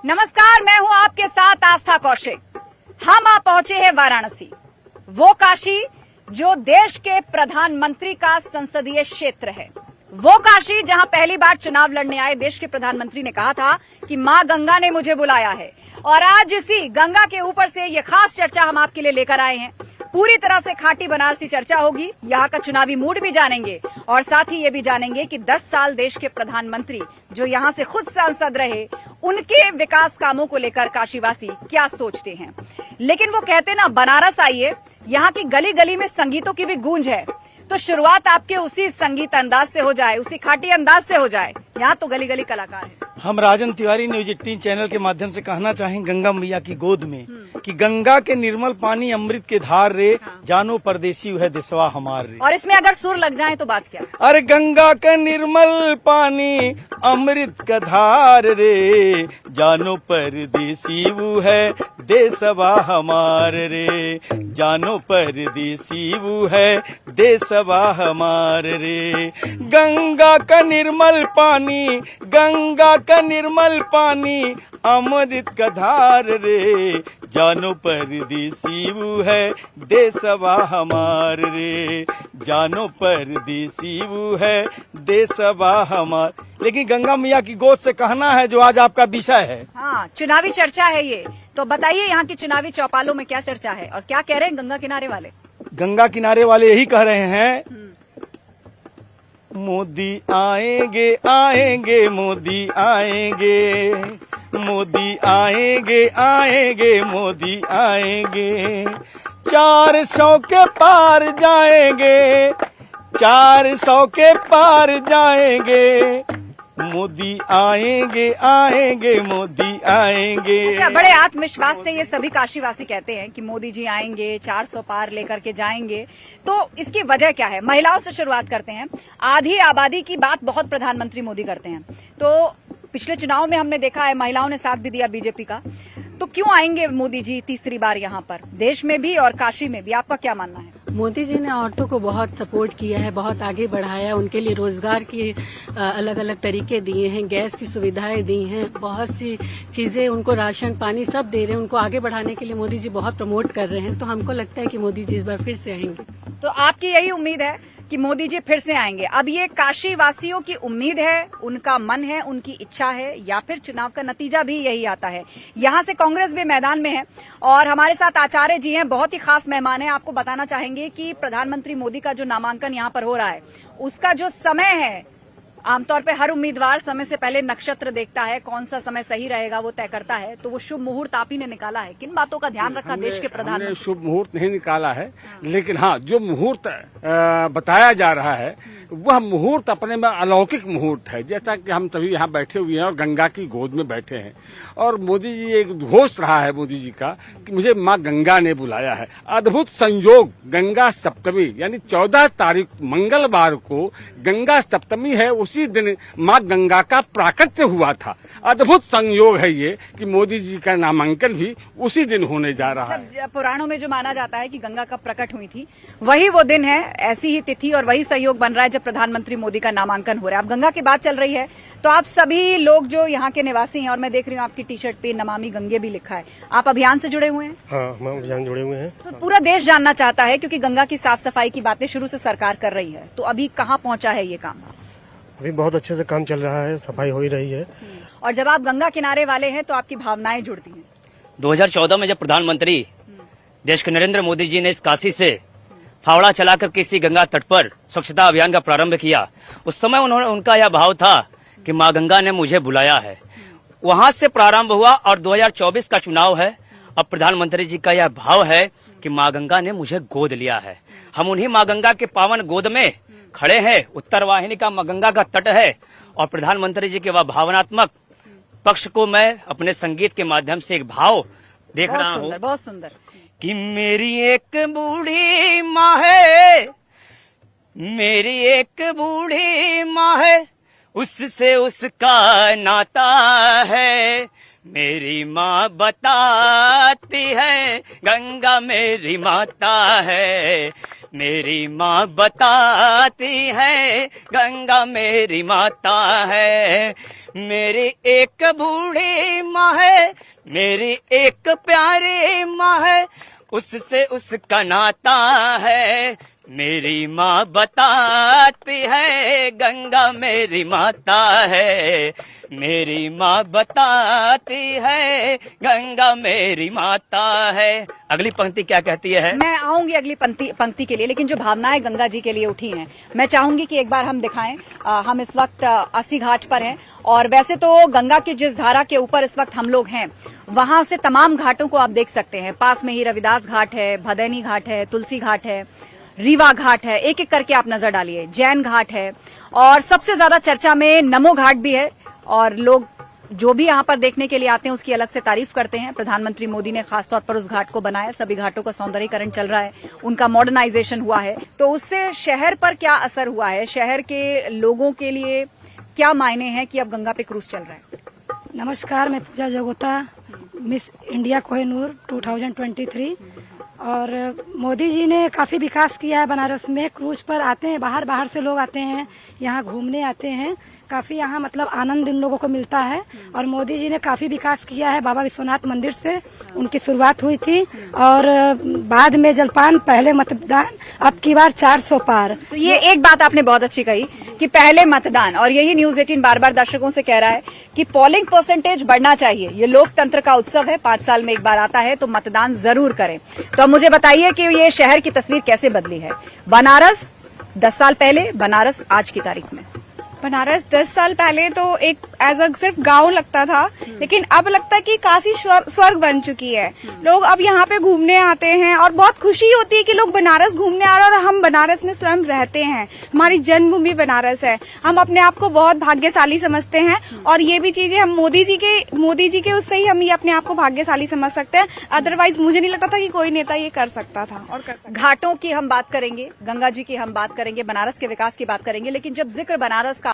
नमस्कार, मैं हूं आपके साथ आस्था कौशिक। हम आ पहुंचे हैं वाराणसी, वो काशी जो देश के प्रधानमंत्री का संसदीय क्षेत्र है। वो काशी जहां पहली बार चुनाव लड़ने आए देश के प्रधानमंत्री ने कहा था कि मां गंगा ने मुझे बुलाया है। और आज इसी गंगा के ऊपर से ये खास चर्चा हम आपके लिए लेकर आए हैं। पूरी तरह से खाटी बनारसी चर्चा होगी, यहाँ का चुनावी मूड भी जानेंगे और साथ ही ये भी जानेंगे कि 10 साल देश के प्रधानमंत्री जो यहाँ से खुद सांसद रहे, उनके विकास कामों को लेकर काशीवासी क्या सोचते हैं। लेकिन वो कहते ना, बनारस आइए, यहाँ की गली गली में संगीतों की भी गूंज है। तो शुरुआत आपके उसी संगीत अंदाज से हो जाए, उसी खाटी अंदाज से हो जाए। यहाँ तो गली गली कलाकार है। हम राजन तिवारी न्यूज 18 चैनल के माध्यम से कहना चाहें गंगा मैया की गोद में कि गंगा के निर्मल पानी अमृत के धार रे, जानो परदेसी है देशवा हमार रे। और इसमें अगर सुर लग जाए तो बात क्या। अरे गंगा का निर्मल पानी अमृत का धार रे, जानो परदेसी वो है देशवा हमार रे, जानो परदेसी वो है देशवा हमार रे। गंगा का निर्मल पानी, गंगा का निर्मल पानी अमृत का धार रे, जानो परदेसी वो है देशवा हमार रे, जानो परदेसी वो है देशवा हमार। लेकिन गंगा मैया की गोद से कहना है जो आज आपका विषय है। हाँ, चुनावी चर्चा है ये। तो बताइए यहाँ की चुनावी चौपालों में क्या चर्चा है और क्या कह रहे हैं गंगा किनारे वाले। गंगा किनारे वाले यही कह रहे हैं, मोदी आएंगे आएंगे मोदी आएंगे, मोदी आएंगे आएंगे मोदी आएंगे, 400 के पार जाएंगे, 400 के पार जाएंगे, मोदी आएंगे आएंगे मोदी आएंगे। अच्छा, बड़े आत्मविश्वास से ये सभी काशीवासी कहते हैं कि मोदी जी आएंगे, 400 पार लेकर के जाएंगे। तो इसकी वजह क्या है। महिलाओं से शुरुआत करते हैं। आधी आबादी की बात बहुत प्रधानमंत्री मोदी करते हैं। तो पिछले चुनाव में हमने देखा है महिलाओं ने साथ भी दिया बीजेपी का। तो क्यों आएंगे मोदी जी तीसरी बार यहाँ पर, देश में भी और काशी में भी, आपका क्या मानना है। मोदी जी ने औरतों को बहुत सपोर्ट किया है, बहुत आगे बढ़ाया, उनके लिए रोजगार के अलग अलग तरीके दिए हैं, गैस की सुविधाएं दी हैं, बहुत सी चीजें उनको, राशन पानी सब दे रहे हैं। उनको आगे बढ़ाने के लिए मोदी जी बहुत प्रमोट कर रहे हैं। तो हमको लगता है कि मोदी जी इस बार फिर से आएंगे। तो आपकी यही उम्मीद है कि मोदी जी फिर से आएंगे। अब ये काशी वासियों की उम्मीद है, उनका मन है, उनकी इच्छा है, या फिर चुनाव का नतीजा भी यही आता है। यहाँ से कांग्रेस भी मैदान में है और हमारे साथ आचार्य जी हैं, बहुत ही खास मेहमान हैं। आपको बताना चाहेंगे कि प्रधानमंत्री मोदी का जो नामांकन यहाँ पर हो रहा है, उसका जो समय है, आमतौर पे हर उम्मीदवार समय से पहले नक्षत्र देखता है, कौन सा समय सही रहेगा वो तय करता है। तो वो शुभ मुहूर्त आप ही ने निकाला है। किन बातों का ध्यान रखा देश के प्रधानमंत्री। शुभ मुहूर्त नहीं निकाला है, लेकिन हाँ, जो मुहूर्त बताया जा रहा है वह मुहूर्त अपने में अलौकिक मुहूर्त है। जैसा कि हम सभी यहाँ बैठे हुए हैं और गंगा की गोद में बैठे हैं और मोदी जी, एक घोष रहा है मोदी जी का कि मुझे माँ गंगा ने बुलाया है। अद्भुत संयोग, गंगा सप्तमी यानी 14 तारीख मंगलवार को गंगा सप्तमी है। उसी दिन माँ गंगा का प्राकट्य हुआ था। अद्भुत संयोग है ये कि मोदी जी का नामांकन भी उसी दिन होने जा रहा है। पुराणों में जो माना जाता है कि गंगा कब प्रकट हुई थी, वही वो दिन है, ऐसी ही तिथि और वही संयोग बन रहा है जब प्रधानमंत्री मोदी का नामांकन हो रहा है। अब गंगा की बात चल रही है तो आप सभी लोग जो यहाँ के निवासी हैं, और मैं देख रही हूँ आपकी टी शर्ट पे नमामि गंगे भी लिखा है, आप अभियान से जुड़े हुए हैं। हाँ, हम अभियान जुड़े हुए हैं। तो पूरा देश जानना चाहता है क्योंकि गंगा की साफ सफाई की बातें शुरू से सरकार कर रही है। तो अभी कहाँ पहुंचा है ये काम। अभी बहुत अच्छे से काम चल रहा है, सफाई हो ही रही है। और जब आप गंगा किनारे वाले हैं तो आपकी भावनाएं जुड़ती हैं। 2014 में जब प्रधानमंत्री देश के नरेंद्र मोदी जी ने इस काशी से फावड़ा चलाकर किसी गंगा तट पर स्वच्छता अभियान का प्रारंभ किया, उस समय उनका यह भाव था कि माँ गंगा ने मुझे बुलाया है। वहां से प्रारंभ हुआ और 2024 का चुनाव है। अब प्रधानमंत्री जी का यह भाव है कि माँ गंगा ने मुझे गोद लिया है। हम उन्हीं माँ गंगा के पावन गोद में खड़े हैं। उत्तर वाहिनी का माँ गंगा का तट है और प्रधानमंत्री जी के वह भावनात्मक पक्ष को मैं अपने संगीत के माध्यम से एक भाव देख रहा हूँ। बहुत सुंदर। कि मेरी एक बूढ़ी माँ है, मेरी एक बूढ़ी माँ है, उससे उसका नाता है। मेरी माँ बताती है गंगा मेरी माता है, मेरी माँ बताती है गंगा मेरी माता है। मेरी एक बूढ़ी माँ है, मेरी एक प्यारी माँ है, उससे उसका नाता है। मेरी माँ बताती है गंगा मेरी माता है। मेरी माँ बताती है गंगा मेरी माता है। अगली पंक्ति क्या कहती है? मैं आऊंगी अगली पंक्ति के लिए, लेकिन जो भावनाएं गंगा जी के लिए उठी हैं, मैं चाहूंगी कि एक बार हम दिखाएं। हम इस वक्त अस्सी घाट पर हैं और वैसे तो गंगा की जिस धारा के ऊपर इस वक्त हम लोग हैं, वहां से तमाम घाटों को आप देख सकते हैं। पास में ही रविदास घाट है, भदैनी घाट है, तुलसी घाट है, रीवा घाट है, एक एक करके आप नजर डालिए। जैन घाट है और सबसे ज्यादा चर्चा में नमो घाट भी है और लोग जो भी यहाँ पर देखने के लिए आते हैं उसकी अलग से तारीफ करते हैं। प्रधानमंत्री मोदी ने खासतौर पर उस घाट को बनाया। सभी घाटों का सौंदर्यीकरण चल रहा है, उनका मॉडर्नाइजेशन हुआ है। तो उससे शहर पर क्या असर हुआ है, शहर के लोगों के लिए क्या मायने हैं कि अब गंगा पे क्रूज चल रहा है? नमस्कार, मैं पूजा जगोता, मिस इंडिया कोहिनूर 2023। और मोदी जी ने काफी विकास किया है बनारस में। क्रूज पर आते हैं, बाहर बाहर से लोग आते हैं, यहाँ घूमने आते हैं। काफी यहाँ मतलब आनंद इन लोगों को मिलता है। और मोदी जी ने काफी विकास किया है। बाबा विश्वनाथ मंदिर से उनकी शुरुआत हुई थी और बाद में जलपान, पहले मतदान, अब की बार 400 पार। तो ये एक बात आपने बहुत अच्छी कही कि पहले मतदान, और यही न्यूज 18 बार बार दर्शकों से कह रहा है कि पोलिंग परसेंटेज बढ़ना चाहिए। ये लोकतंत्र का उत्सव है, 5 साल में एक बार आता है, तो मतदान जरूर करें। तो अब मुझे बताइए कि ये शहर की तस्वीर कैसे बदली है। बनारस 10 साल पहले, बनारस आज की तारीख में। बनारस 10 साल पहले तो एक एज अ सिर्फ गांव लगता था, लेकिन अब लगता है कि काशी स्वर्ग बन चुकी है। लोग अब यहाँ पे घूमने आते हैं और बहुत खुशी होती है कि लोग बनारस घूमने आ रहे हैं और हम बनारस में स्वयं रहते हैं। हमारी जन्मभूमि बनारस है। हम अपने आप को बहुत भाग्यशाली समझते हैं और ये भी चीजें हम मोदी जी के उससे ही हम ये अपने आप को भाग्यशाली समझ सकते हैं। अदरवाइज मुझे नहीं लगता था कि कोई नेता ये कर सकता था और कर सकता। घाटों की हम बात करेंगे, गंगा जी की हम बात करेंगे, बनारस के विकास की बात करेंगे, लेकिन जब जिक्र बनारस का